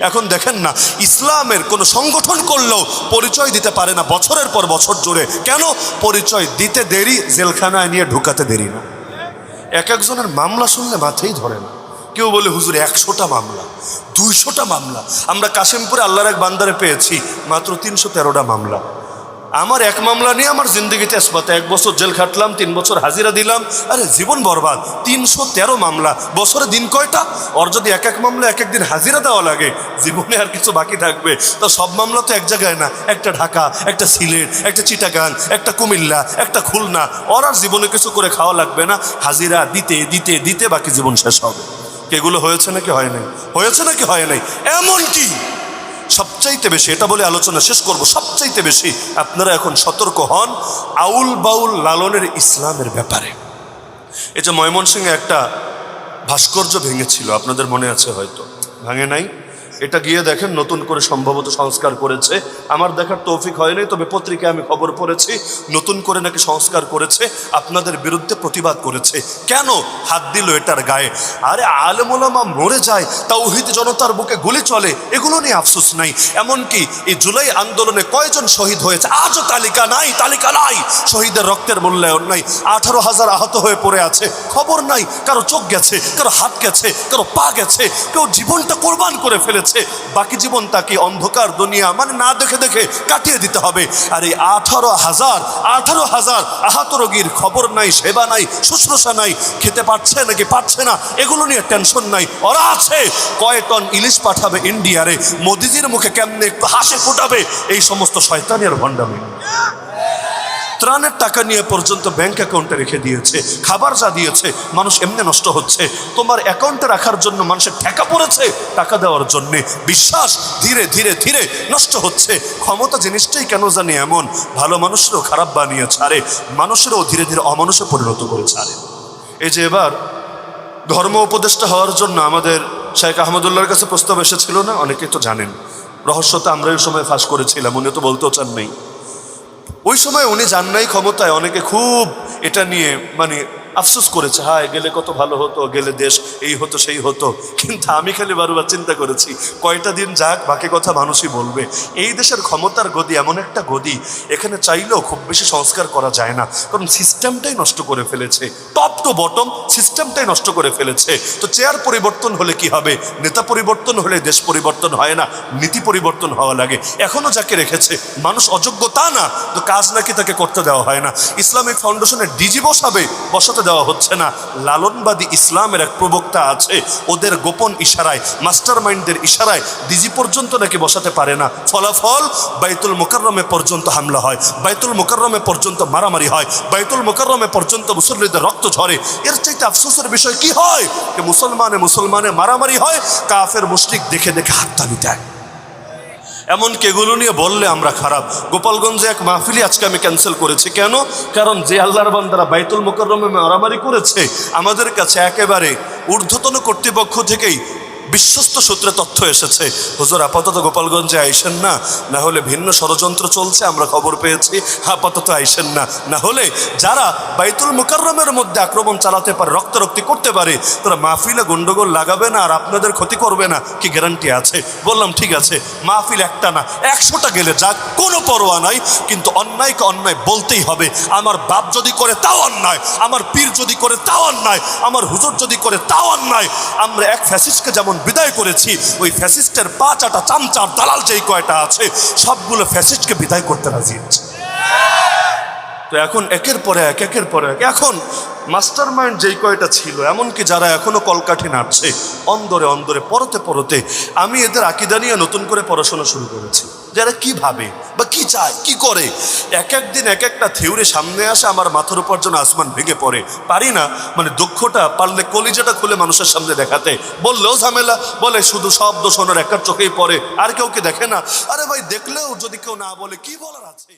এখন দেখেন না, ইসলামের কোনো সংগঠন করলেও পরিচয় দিতে পারে না বছরের পর বছর জুড়ে। কেন? পরিচয় দিতে দেরি, জেলখানায় নিয়ে ঢুকাতে দেরি না। এক একজনের মামলা শুনলে মাথাই ধরে না। কেউ বলে হুজুর 100টা মামলা, 200টা মামলা। আমরা কাশিমপুরে আল্লাহর এক বান্দারে পেয়েছি মাত্র 313টা মামলা। আমার এক মামলা নিয়ে আমার জিন্দগিতে আসবাতে 1 বছর জেল খাটলাম, 3 বছর হাজিরা দিলাম। আরে জীবন বরবাদ। 313 মামলা, বছরে দিন কয়টা? ওর যদি এক এক মামলা এক একদিন হাজিরা দেওয়া লাগে, জীবনে আর কিছু বাকি থাকবে? তো সব মামলা তো এক জায়গায় না, একটা ঢাকা, একটা সিলেট, একটা চিটাগাং, একটা কুমিল্লা, একটা খুলনা। ওর আর জীবনে কিছু করে খাওয়া লাগবে না, হাজিরা দিতে দিতে দিতে বাকি জীবন শেষ হবে। এগুলো হয়েছে নাকি হয় নাই? হয়েছে নাকি হয় নাই? এমন কি সবচাইতে বেশি, এটা বলে আলোচনা শেষ করব, সবচাইতে বেশি আপনারা এখন সতর্ক হন আউল বাউল লালনের ইসলামের ব্যাপারে। এই যে ময়মনসিংহে একটা ভাস্কর্য ভেঙেছিল, আপনাদের মনে আছে হয়তো, ভাঙে নাই? এটা গিয়ে দেখেন নতুন করে সম্ভবত সংস্কার করেছে। আমার দেখার তৌফিক হয়নি, তবে পত্রিকায় আমি খবর পড়েছি নতুন করে নাকি সংস্কার করেছে, আপনাদের বিরুদ্ধে প্রতিবাদ করেছে। কেন হাত দিল এটার গায়ে? আরে আলেম ওলামা মরে যায়, তাওহীদ জনতার বুকে গুলি চলে, এগুলো নিয়ে আফসোস নাই। এমনকি এই জুলাই আন্দোলনে কয়জন শহীদ হয়েছে আজও তালিকা নাই, তালিকা নাই। শহীদের রক্তের মূল্যায়ন নাই। 18,000 আহত হয়ে পড়ে আছে, খবর নাই। কারো চোখ গেছে, কারো হাত গেছে, কারো পা গেছে, কেউ জীবনটা কোরবান করে ফেলেছে। বাকি জীবন তাকে অন্ধকার দুনিয়া মানে না দেখে দেখে কাটিয়ে দিতে হবে। আর এই 18,000 আহত রোগীর খবর নাই, সেবা নাই, শুশ্রূষা নাই, খেতে পারছে নাকি পারছে না এগুলো নিয়ে টেনশন নাই। ওরা আছে কয় টন ইলিশ পাঠাবে ইন্ডিয়ারে, মোদিজির মুখে কেমনে একটু হাসি ফোটাবে, এই সমস্ত শয়তানের ভণ্ডামি। ত্রাণের টাকা নিয়ে পর্যন্ত ব্যাংক অ্যাকাউন্টে রেখে দিয়েছে, খাবার যা দিয়েছে মানুষ এমনি নষ্ট হচ্ছে। তোমার অ্যাকাউন্টে রাখার জন্য মানুষের ঠেকা পড়েছে টাকা দেওয়ার জন্যে। বিশ্বাস ধীরে ধীরে ধীরে নষ্ট হচ্ছে। ক্ষমতা জিনিসটাই কেন জানি এমন, ভালো মানুষেরও খারাপ বানিয়ে ছাড়ে, মানুষেরও ধীরে ধীরে অমানুষে পরিণত করে ছাড়ে। এই যে এবার ধর্ম উপদেষ্টা হওয়ার জন্য আমাদের শেখ আহমদুল্লাহর কাছে প্রস্তাব এসেছিল না, অনেকেই তো জানেন। রহস্যটা আমরা ওই সময় ফাঁস করেছিলাম, উনি তো বলতেও চান নেই। ওই সময় উনি যান নাই ক্ষমতায়, অনেকে খুব এটা নিয়ে মানে আফসোস করেছে, হায় গেলে কত ভালো হতো, গেলে দেশ এই হতো সেই হতো। কিন্তু আমি খালি বারবার চিন্তা করেছি কয়টা দিন যাক, বাকি কথা মানুষই বলবে। এই দেশের ক্ষমতার গদি এমন একটা গদি, এখানে চাইলেও খুব বেশি সংস্কার করা যায় না, কারণ সিস্টেমটাই নষ্ট করে ফেলেছে। টপ টু বটম সিস্টেমটাই নষ্ট করে ফেলেছে। তো চেয়ার পরিবর্তন হলে কি হবে? নেতা পরিবর্তন হলে দেশ পরিবর্তন হয় না, নীতি পরিবর্তন হওয়া লাগে। এখনো যাকে রেখেছে মানুষ অযোগ্য তা না, তো কাজ নাকি তাকে করতে দেওয়া হয় না। ইসলামিক ফাউন্ডেশনের ডিজি বসাতে দেওয়া হচ্ছে না। লালনবাদী ইসলামের এক প্রবক্তা আছে, ওদের গোপন ইশারায়, মাস্টার মাইন্ডের ইশারায় ডিজি পর্যন্ত নাকি বসাতে পারে না। ফলাফল বাইতুল মুকাররমে পর্যন্ত হামলা হয়, বাইতুল মুকাররমে পর্যন্ত মারামারি হয়, বাইতুল মুকাররমে পর্যন্ত মুসল্লিদের রক্ত ঝরে। এর চাইতে আফসোসের বিষয় কি হয়? যে মুসলমানে মারামারি হয়, কাফের মুশরিক দেখে দেখে হাততালি দেয়। এমন কেগুলো নিয়ে বললে আমরা খারাপ। গোপালগঞ্জে এক মাহফিলি আজকে আমি ক্যান্সেল করেছি। কেন? কারণ যে আল্লাহর বান্দারা বাইতুল মুকাররমে মারামারি করেছে, আমাদের কাছে একেবারে ঊর্ধ্বতন কর্তৃপক্ষ থেকেই বিশ্বস্ত সূত্রে তথ্য এসেছে, হুজুর আপাতত গোপালগঞ্জে আইসেন না, না হলে ভিন্ন ষড়যন্ত্র চলছে, আমরা খবর পেয়েছি, আপাতত আইসেন না, না হলে যারা বাইতুল মুকাররমের মধ্যে আক্রমণ চালাতে পারে, রক্তারক্তি করতে পারে, তারা মাহফিলে গন্ডগোল লাগাবে না আর আপনাদের ক্ষতি করবে না, কি গ্যারান্টি আছে? বললাম ঠিক আছে, মাহফিল একটা না 100টা গেলে যাক, কোনো পরোয়া নাই, কিন্তু অন্যায়কে অন্যায় বলতেই হবে। আমার বাপ যদি করে তাও অন্যায়, আমার পীর যদি করে তাও অন্যায়, আমার হুজুর যদি করে তাও অন্যায়। আমরা এক ফ্যাসিস্টকে যেমন বিদায় করেছি, ওই ফ্যাসিস্টের 5 চামচার দালাল যেই কয়টা আছে সবগুলো ফ্যাসিস্টকে বিদায় করতে রাজি আছে। তো এখন একের পরে এক এখন মাস্টার মাইন্ড যেই কয়টা ছিল, এমনকি যারা এখনো কলকাঠি নাড়ছে অন্দরে অন্দরে পরতে পরতে, আমি এদের আকীদা নিয়ে নতুন করে পড়াশোনা শুরু করেছি। যারা কি ভাবে বা কি চায় কি করে, এক একদিন এক একটা থিওরি সামনে আসে, আমার মাথার উপর যেন আসমান ভেঙে পড়ে। পারি না মানে দুঃখটা পারলে কলিজাটা খুলে মানুষের সামনে দেখাতে, বললেও ঝামেলা, বলে শুধু শব্দ শোনার একার চোখেই পড়ে, আর কেউ কি দেখে না? আরে ভাই দেখলেও যদি কেউ না বলে কি বলার আছে?